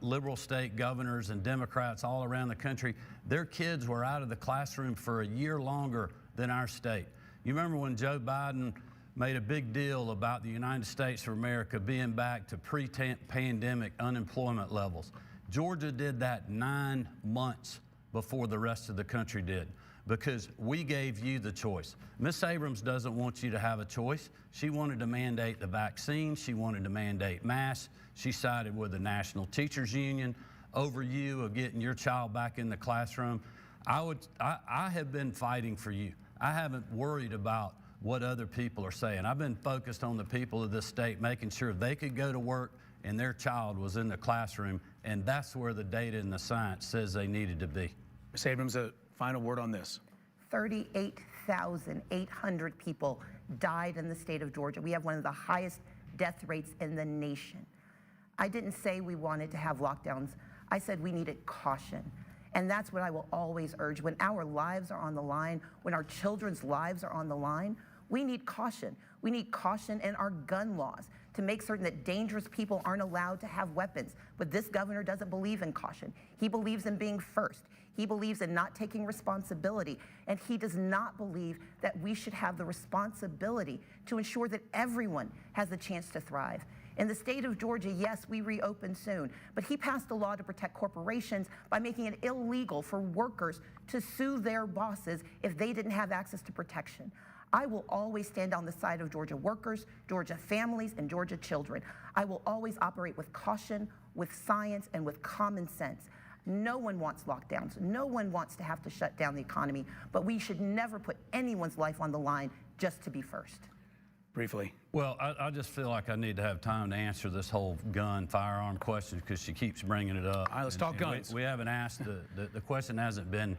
liberal state governors and Democrats all around the country. Their kids were out of the classroom for a year longer than our state. You remember when Joe Biden made a big deal about the United States of America being back to pre-pandemic unemployment levels. Georgia did that 9 months before the rest of the country did, because we gave you the choice. Ms. Abrams doesn't want you to have a choice. She wanted to mandate the vaccine. She wanted to mandate masks. She sided with the National Teachers Union over you of getting your child back in the classroom. I have been fighting for you. I haven't worried about what other people are saying. I've been focused on the people of this state, making sure they could go to work and their child was in the classroom, and that's where the data and the science says they needed to be. Ms. Abrams, a final word on this. 38,800 people died in the state of Georgia. We have one of the highest death rates in the nation. I didn't say we wanted to have lockdowns. I said we needed caution. And that's what I will always urge. When our lives are on the line, when our children's lives are on the line, we need caution. We need caution in our gun laws to make certain that dangerous people aren't allowed to have weapons. But this governor doesn't believe in caution. He believes in being first. He believes in not taking responsibility. And he does not believe that we should have the responsibility to ensure that everyone has the chance to thrive. In the state of Georgia, yes, we reopen soon, but he passed a law to protect corporations by making it illegal for workers to sue their bosses if they didn't have access to protection. I will always stand on the side of Georgia workers, Georgia families, and Georgia children. I will always operate with caution, with science, and with common sense. No one wants lockdowns. No one wants to have to shut down the economy, but we should never put anyone's life on the line just to be first. Briefly. Well, I just feel like I need to have time to answer this whole firearm question because she keeps bringing it up. All right, let's talk guns. We haven't asked, the question hasn't been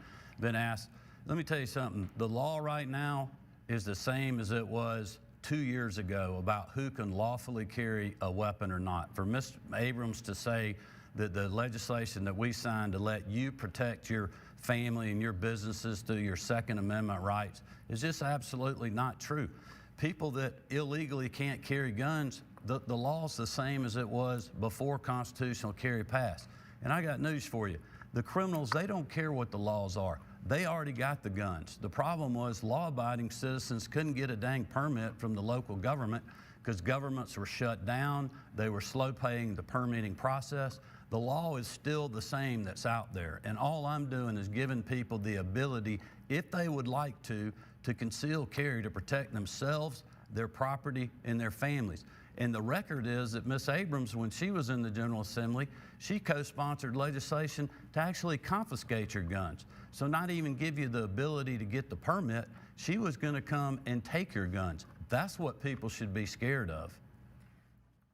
asked. Let me tell you something. The law right now is the same as it was 2 years ago about who can lawfully carry a weapon or not. For Ms. Abrams to say that the legislation that we signed to let you protect your family and your businesses through your Second Amendment rights is just absolutely not true. People that illegally can't carry guns, the law's the same as it was before constitutional carry passed. And I got news for you. The criminals, they don't care what the laws are. They already got the guns. The problem was law-abiding citizens couldn't get a dang permit from the local government because governments were shut down. They were slow paying the permitting process. The law is still the same that's out there. And all I'm doing is giving people the ability, if they would like to conceal carry to protect themselves, their property, and their families. And the record is that Ms. Abrams, when she was in the General Assembly, she co-sponsored legislation to actually confiscate your guns. So not even give you the ability to get the permit, she was going to come and take your guns. That's what people should be scared of.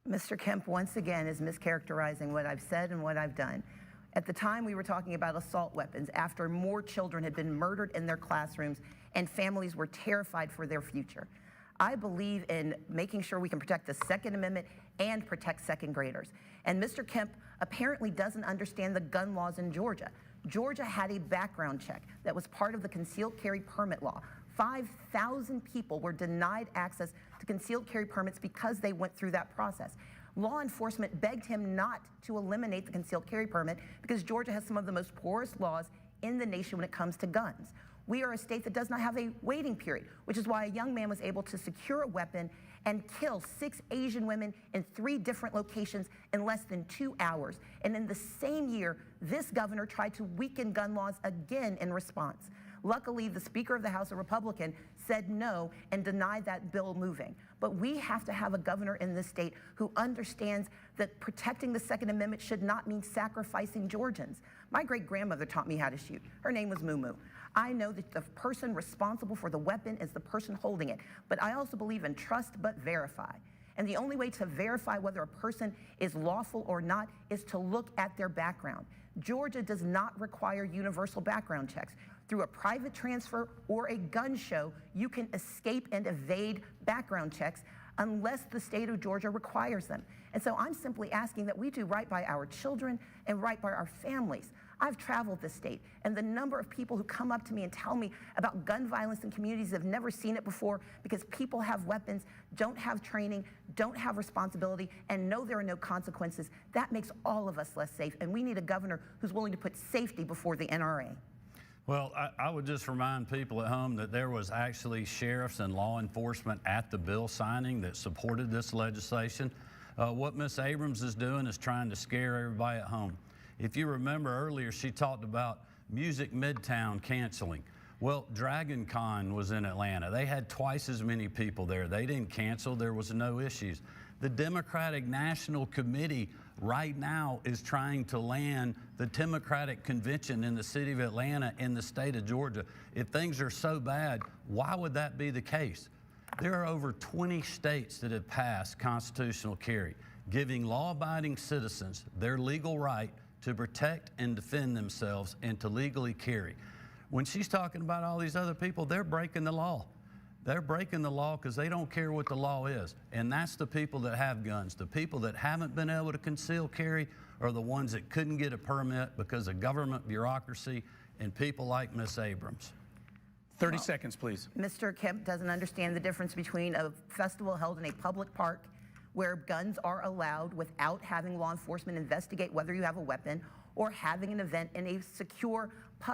Mr. Kemp, once again, is mischaracterizing what I've said and what I've done. At the time, we were talking about assault weapons after more children had been murdered in their classrooms and families were terrified for their future. I believe in making sure we can protect the Second Amendment and protect second graders. And Mr. Kemp apparently doesn't understand the gun laws in Georgia. Georgia had a background check that was part of the concealed carry permit law. 5,000 people were denied access to concealed carry permits because they went through that process. Law enforcement begged him not to eliminate the concealed carry permit because Georgia has some of the most porous laws in the nation when it comes to guns. We are a state that does not have a waiting period, which is why a young man was able to secure a weapon and kill 6 Asian women in 3 different locations in less than 2 hours. And in the same year, this governor tried to weaken gun laws again in response. Luckily, the Speaker of the House, a Republican, said no and denied that bill moving. But we have to have a governor in this state who understands that protecting the Second Amendment should not mean sacrificing Georgians. My great-grandmother taught me how to shoot. Her name was Moo Moo. I know that the person responsible for the weapon is the person holding it, but I also believe in trust but verify. And the only way to verify whether a person is lawful or not is to look at their background. Georgia does not require universal background checks. Through a private transfer or a gun show, you can escape and evade background checks unless the state of Georgia requires them. And so I'm simply asking that we do right by our children and right by our families. I've traveled this state, and the number of people who come up to me and tell me about gun violence in communities that have never seen it before because people have weapons, don't have training, don't have responsibility, and know there are no consequences, that makes all of us less safe. And we need a governor who's willing to put safety before the NRA. Well, I would just remind people at home that there was actually sheriffs and law enforcement at the bill signing that supported this legislation. What Ms. Abrams is doing is trying to scare everybody at home. If you remember earlier, she talked about Music Midtown canceling. Well, Dragon Con was in Atlanta. They had twice as many people there. They didn't cancel. There was no issues. The Democratic National Committee right now is trying to land the Democratic Convention in the city of Atlanta in the state of Georgia. If things are so bad, why would that be the case? There are over 20 states that have passed constitutional carry, giving law-abiding citizens their legal right to protect and defend themselves and to legally carry. When she's talking about all these other people, they're breaking the law. They're breaking the law because they don't care what the law is. And that's the people that have guns. The people that haven't been able to conceal carry are the ones that couldn't get a permit because of government bureaucracy and people like Miss Abrams. 30 seconds, please. Mr. Kemp doesn't understand the difference between a festival held in a public park where guns are allowed without having law enforcement investigate whether you have a weapon, or having an event in a secure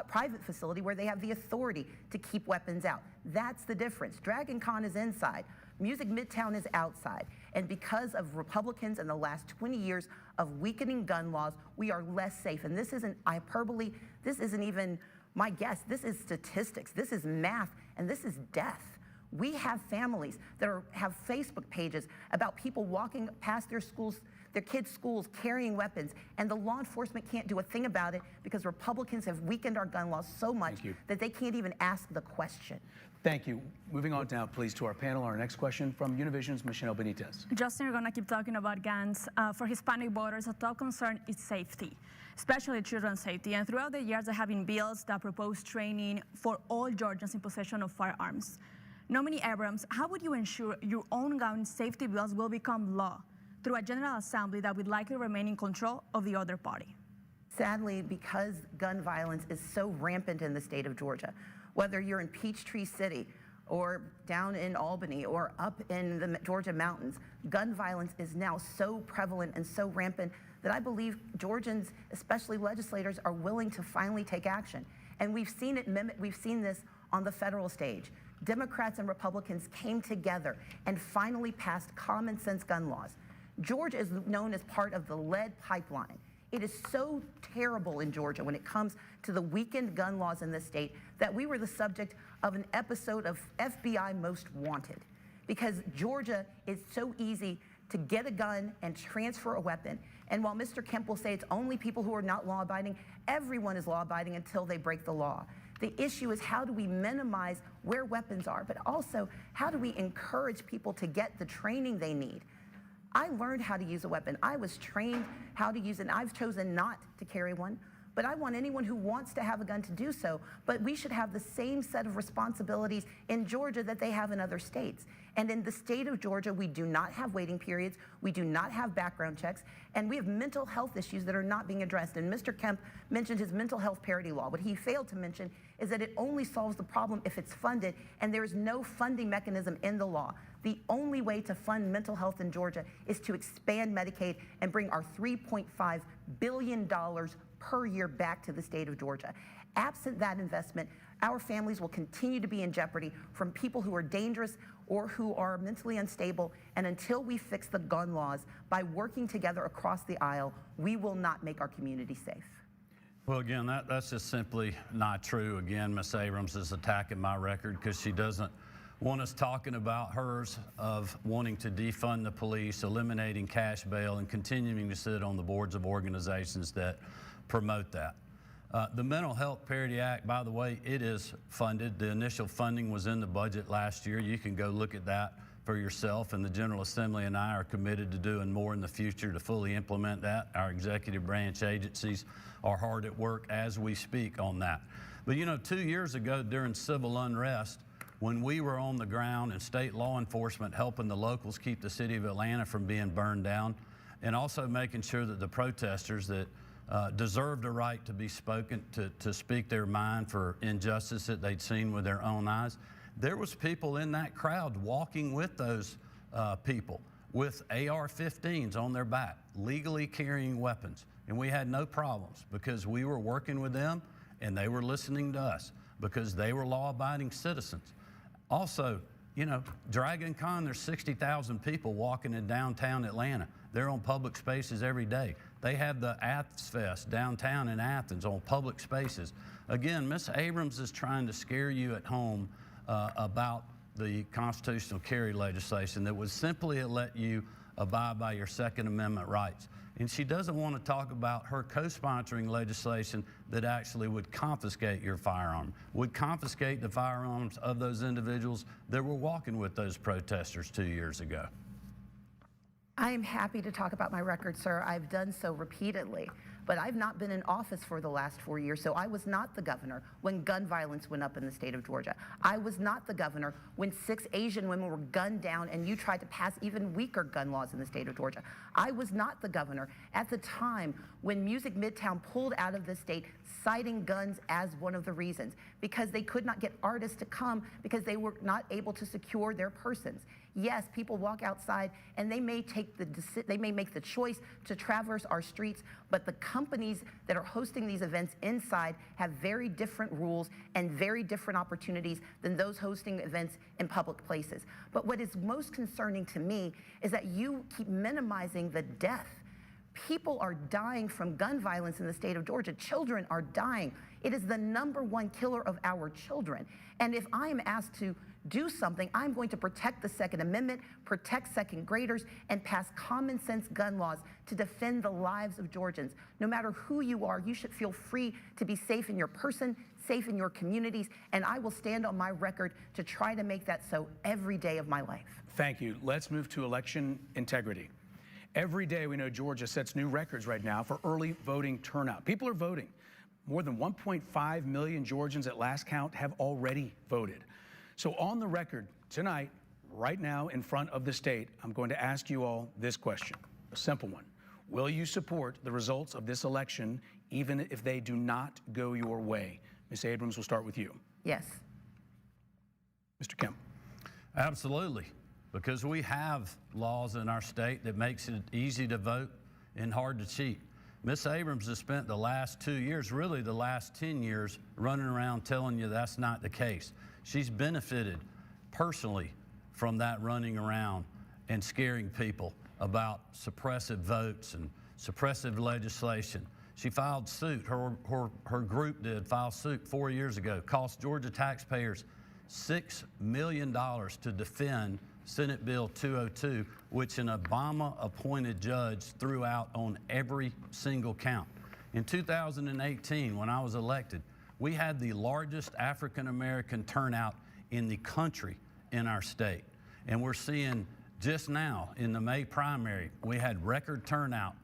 private facility where they have the authority to keep weapons out. That's the difference. Dragon Con is inside. Music Midtown is outside. And because of Republicans in the last 20 years of weakening gun laws, we are less safe. And this isn't hyperbole. This isn't even my guess. This is statistics. This is math. And this is death. We have families that have Facebook pages about people walking past their schools, their kids' schools, carrying weapons, and the law enforcement can't do a thing about it because Republicans have weakened our gun laws so much that they can't even ask the question. Thank you. Moving on now, please, to our panel. Our next question from Univision's Michelle Benitez. Justin, we're going to keep talking about guns. For Hispanic voters, a top concern is safety, especially children's safety. And throughout the years, there have been bills that propose training for all Georgians in possession of firearms. Nominee Abrams, how would you ensure your own gun safety bills will become law through a General Assembly that would likely remain in control of the other party? Sadly, because gun violence is so rampant in the state of Georgia, whether you're in Peachtree City or down in Albany or up in the Georgia mountains, gun violence is now so prevalent and so rampant that I believe Georgians, especially legislators, are willing to finally take action. And we've seen it we've seen this on the federal stage. Democrats and Republicans came together and finally passed common sense gun laws. Georgia is known as part of the lead pipeline. It is so terrible in Georgia when it comes to the weakened gun laws in this state that we were the subject of an episode of FBI Most Wanted, because Georgia is so easy to get a gun and transfer a weapon. And while Mr. Kemp will say it's only people who are not law-abiding, everyone is law-abiding until they break the law. The issue is, how do we minimize where weapons are, but also how do we encourage people to get the training they need? I learned how to use a weapon. I was trained how to use it, and I've chosen not to carry one. But I want anyone who wants to have a gun to do so. But we should have the same set of responsibilities in Georgia that they have in other states. And in the state of Georgia, we do not have waiting periods. We do not have background checks. And we have mental health issues that are not being addressed. And Mr. Kemp mentioned his mental health parity law. What he failed to mention is that it only solves the problem if it's funded, and there is no funding mechanism in the law. The only way to fund mental health in Georgia is to expand Medicaid and bring our $3.5 billion per year back to the state of Georgia. Absent that investment, our families will continue to be in jeopardy from people who are dangerous or who are mentally unstable. And until we fix the gun laws by working together across the aisle, we will not make our community safe. Well, again, that's just simply not true. Again, Ms. Abrams is attacking my record because she doesn't want us talking about hers of wanting to defund the police, eliminating cash bail, and continuing to sit on the boards of organizations that promote that. The Mental Health Parity Act, by the way, it is funded. The initial funding was in the budget last year. You can go look at that for yourself, and the General Assembly and I are committed to doing more in the future to fully implement that. Our executive branch agencies are hard at work as we speak on that. But you know, 2 years ago during civil unrest, when we were on the ground and state law enforcement helping the locals keep the city of Atlanta from being burned down, and also making sure that the protesters that deserved a right to be spoken, to speak their mind for injustice that they'd seen with their own eyes, there was people in that crowd walking with those people with AR-15s on their back, legally carrying weapons. And we had no problems because we were working with them and they were listening to us because they were law-abiding citizens. Also, you know, Dragon Con, there's 60,000 people walking in downtown Atlanta. They're on public spaces every day. They have the Athens Fest downtown in Athens on public spaces. Again, Ms. Abrams is trying to scare you at home about the constitutional carry legislation that would simply let you abide by your Second Amendment rights. And she doesn't want to talk about her co-sponsoring legislation that actually would confiscate your firearm, would confiscate the firearms of those individuals that were walking with those protesters 2 years ago. I am happy to talk about my record, sir. I've done so repeatedly. But I've not been in office for the last 4 years, so I was not the governor when gun violence went up in the state of Georgia. I was not the governor when 6 Asian women were gunned down and you tried to pass even weaker gun laws in the state of Georgia. I was not the governor at the time when Music Midtown pulled out of the state, citing guns as one of the reasons, because they could not get artists to come because they were not able to secure their persons. Yes, people walk outside and they may make the choice to traverse our streets, but the companies that are hosting these events inside have very different rules and very different opportunities than those hosting events in public places. But what is most concerning to me is that you keep minimizing the death. People are dying from gun violence in the state of Georgia. Children are dying. It is the #1 killer of our children. And if I am asked to do something, I'm going to protect the Second Amendment, protect second graders, and pass common sense gun laws to defend the lives of Georgians. No matter who you are, you should feel free to be safe in your person, safe in your communities, and I will stand on my record to try to make that so every day of my life. Thank you. Let's move to election integrity. Every day we know Georgia sets new records right now for early voting turnout. People are voting. More than 1.5 million Georgians at last count have already voted. So on the record tonight, right now in front of the state, I'm going to ask you all this question, a simple one. Will you support the results of this election even if they do not go your way? Ms. Abrams, we'll start with you. Yes. Mr. Kemp. Absolutely, because we have laws in our state that makes it easy to vote and hard to cheat. Ms. Abrams has spent the last 2 years, really the last 10 years, running around telling you that's not the case. She's benefited personally from that running around and scaring people about suppressive votes and suppressive legislation. She filed suit, her group did file suit 4 years ago, cost Georgia taxpayers $6 million to defend Senate Bill 202, which an Obama-appointed judge threw out on every single count. In 2018, when I was elected, we had the largest African-American turnout in the country in our state. And we're seeing just now in the May primary, we had record turnout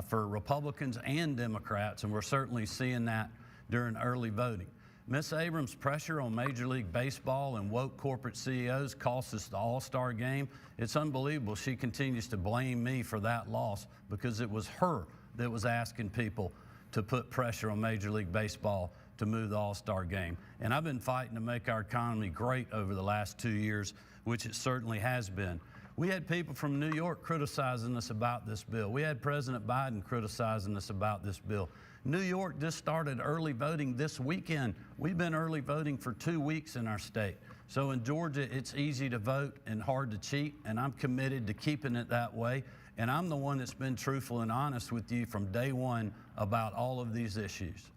for Republicans and Democrats, and we're certainly seeing that during early voting. Ms. Abrams' pressure on Major League Baseball and woke corporate CEOs cost us the All-Star game. It's unbelievable she continues to blame me for that loss because it was her that was asking people to put pressure on Major League Baseball to move the All-Star game. And I've been fighting to make our economy great over the last 2 years, which it certainly has been. We had people from New York criticizing us about this bill. We had President Biden criticizing us about this bill. New York just started early voting this weekend. We've been early voting for 2 weeks in our state. So in Georgia, it's easy to vote and hard to cheat, and I'm committed to keeping it that way. And I'm the one that's been truthful and honest with you from day one about all of these issues.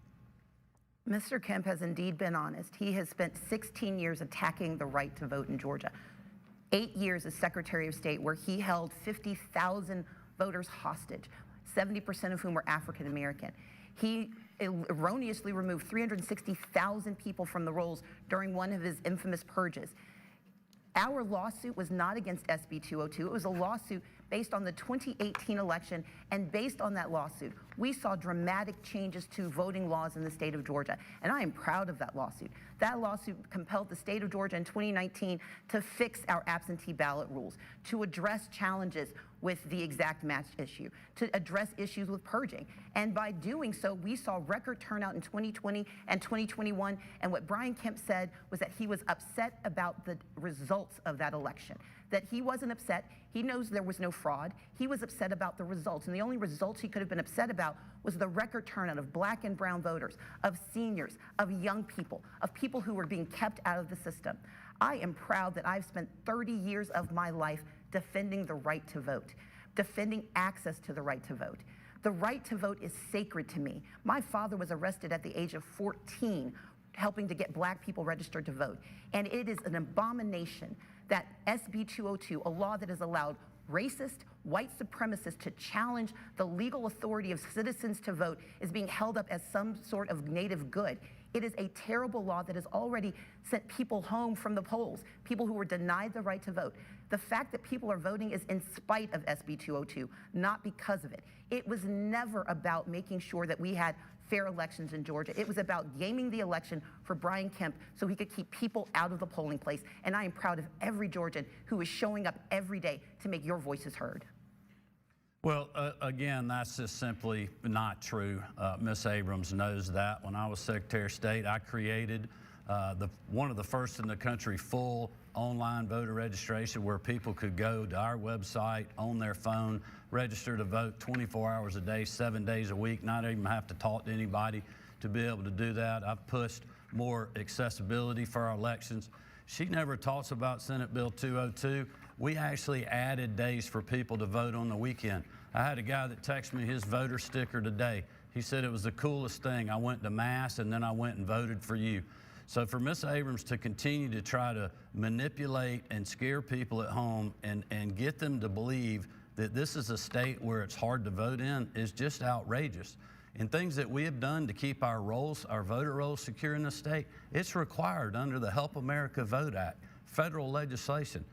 Mr. Kemp has indeed been honest. He has spent 16 years attacking the right to vote in Georgia. 8 years as Secretary of State, where he held 50,000 voters hostage, 70% of whom were African American. He erroneously removed 360,000 people from the rolls during one of his infamous purges. Our lawsuit was not against SB 202. It was a lawsuit based on the 2018 election, and based on that lawsuit, we saw dramatic changes to voting laws in the state of Georgia, and I am proud of that lawsuit. That lawsuit compelled the state of Georgia in 2019 to fix our absentee ballot rules, to address challenges with the exact match issue, to address issues with purging. And by doing so, we saw record turnout in 2020 and 2021. And what Brian Kemp said was that he was upset about the results of that election, that he wasn't upset. He knows there was no fraud. He was upset about the results. And the only results he could have been upset about was the record turnout of black and brown voters, of seniors, of young people, of people who were being kept out of the system. I am proud that I've spent 30 years of my life defending the right to vote, defending access to the right to vote. The right to vote is sacred to me. My father was arrested at the age of 14, helping to get black people registered to vote. And it is an abomination that SB 202, a law that has allowed racist, white supremacists to challenge the legal authority of citizens to vote, is being held up as some sort of native good. It is a terrible law that has already sent people home from the polls, people who were denied the right to vote. The fact that people are voting is in spite of SB 202, not because of it. It was never about making sure that we had fair elections in Georgia. It was about gaming the election for Brian Kemp so he could keep people out of the polling place. And I am proud of every Georgian who is showing up every day to make your voices heard. Well, again, that's just simply not true. Ms. Abrams knows that. When I was Secretary of State, I created one of the first in the country full online voter registration where people could go to our website on their phone, register to vote 24 hours a day, 7 days a week, not even have to talk to anybody to be able to do that. I've pushed more accessibility for our elections. She never talks about Senate Bill 202. We actually added days for people to vote on the weekend. I had a guy that texted me his voter sticker today. He said it was the coolest thing. I went to Mass and then I went and voted for you. So for Ms. Abrams to continue to try to manipulate and scare people at home and get them to believe that this is a state where it's hard to vote in is just outrageous. And things that we have done to keep our rolls, our voter rolls secure in the state, it's required under the Help America Vote Act, federal legislation.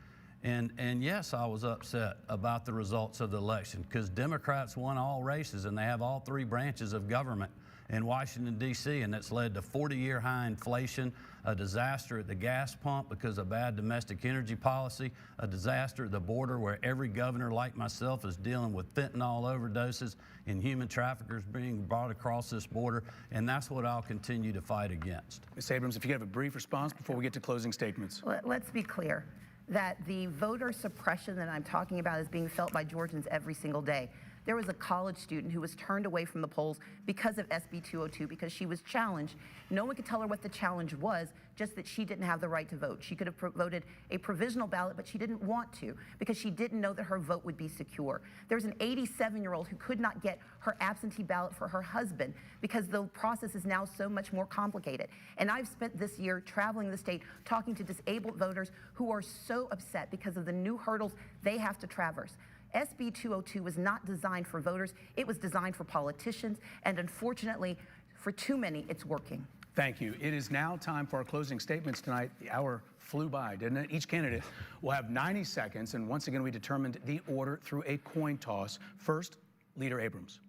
And yes, I was upset about the results of the election because Democrats won all races and they have all three branches of government in Washington, D.C., and that's led to 40-year high inflation, a disaster at the gas pump because of bad domestic energy policy, a disaster at the border where every governor like myself is dealing with fentanyl overdoses and human traffickers being brought across this border, and that's what I'll continue to fight against. Ms. Abrams, if you could have a brief response before we get to closing statements. Let's be clear that the voter suppression that I'm talking about is being felt by Georgians every single day. There was a college student who was turned away from the polls because of SB 202 because she was challenged. No one could tell her what the challenge was, just that she didn't have the right to vote. She could have voted a provisional ballot, but she didn't want to because she didn't know that her vote would be secure. There's an 87-year-old who could not get her absentee ballot for her husband because the process is now so much more complicated. And I've spent this year traveling the state talking to disabled voters who are so upset because of the new hurdles they have to traverse. SB 202 was not designed for voters. It was designed for politicians, and unfortunately, for too many, it's working. Thank you. It is now time for our closing statements tonight. The hour flew by, didn't it? Each candidate will have 90 seconds, and once again, we determined the order through a coin toss. First, Leader Abrams.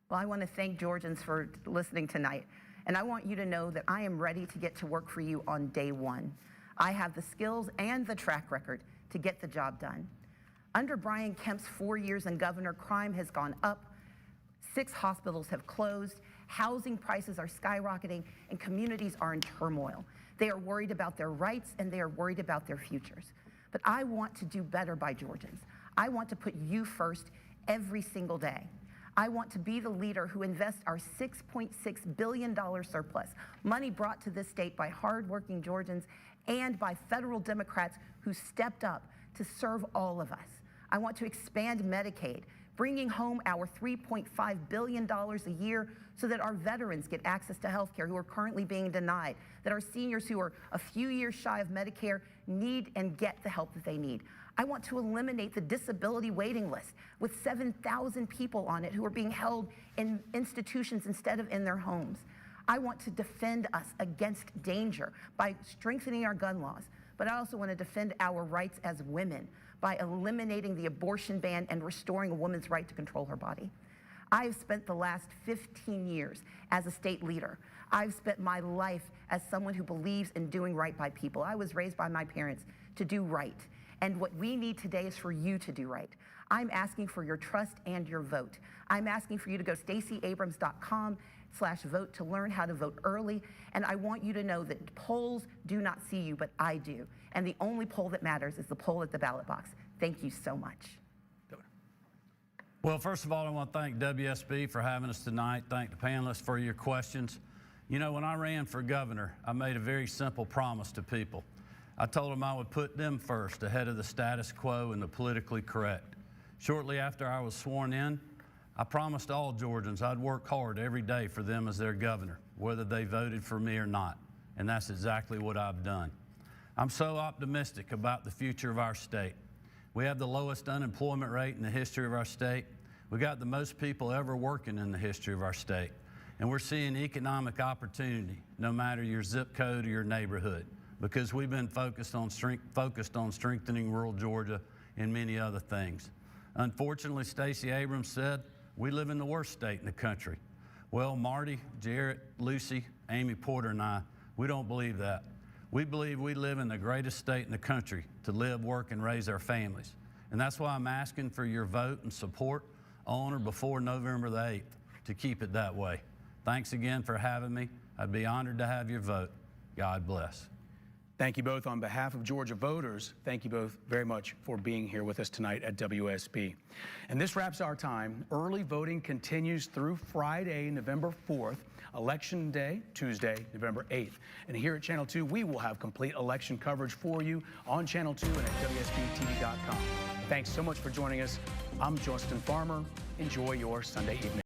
Well, I want to thank Georgians for listening tonight, and I want you to know that I am ready to get to work for you on day one. I have the skills and the track record to get the job done. Under Brian Kemp's 4 years in governor, crime has gone up, 6 hospitals have closed, housing prices are skyrocketing, and communities are in turmoil. They are worried about their rights and they are worried about their futures. But I want to do better by Georgians. I want to put you first every single day. I want to be the leader who invests our $6.6 billion surplus, money brought to this state by hardworking Georgians and by federal Democrats who stepped up to serve all of us. I want to expand Medicaid, bringing home our $3.5 billion a year so that our veterans get access to health care who are currently being denied, that our seniors who are a few years shy of Medicare need and get the help that they need. I want to eliminate the disability waiting list with 7,000 people on it who are being held in institutions instead of in their homes. I want to defend us against danger by strengthening our gun laws, but I also want to defend our rights as women by eliminating the abortion ban and restoring a woman's right to control her body. I've spent the last 15 years as a state leader. I've spent my life as someone who believes in doing right by people. I was raised by my parents to do right. And what we need today is for you to do right. I'm asking for your trust and your vote. I'm asking for you to go StaceyAbrams.com/vote to learn how to vote early. And I want you to know that polls do not see you, but I do. And the only poll that matters is the poll at the ballot box. Thank you so much. Well, first of all, I want to thank WSB for having us tonight. Thank the panelists for your questions. You know, when I ran for governor, I made a very simple promise to people. I told them I would put them first, ahead of the status quo and the politically correct. Shortly after I was sworn in, I promised all Georgians I'd work hard every day for them as their governor, whether they voted for me or not. And that's exactly what I've done. I'm so optimistic about the future of our state. We have the lowest unemployment rate in the history of our state. We got the most people ever working in the history of our state. And we're seeing economic opportunity, no matter your zip code or your neighborhood, because we've been focused on strengthening rural Georgia and many other things. Unfortunately, Stacey Abrams said, we live in the worst state in the country. Well, Marty, Jarrett, Lucy, Amy Porter, and I, we don't believe that. We believe we live in the greatest state in the country to live, work, and raise our families. And that's why I'm asking for your vote and support on or before November the 8th to keep it that way. Thanks again for having me. I'd be honored to have your vote. God bless. Thank you both on behalf of Georgia voters. Thank you both very much for being here with us tonight at WSB. And this wraps our time. Early voting continues through Friday, November 4th, Election Day, Tuesday, November 8th. And here at Channel 2, we will have complete election coverage for you on Channel 2 and at WSBTV.com. Thanks so much for joining us. I'm Justin Farmer. Enjoy your Sunday evening.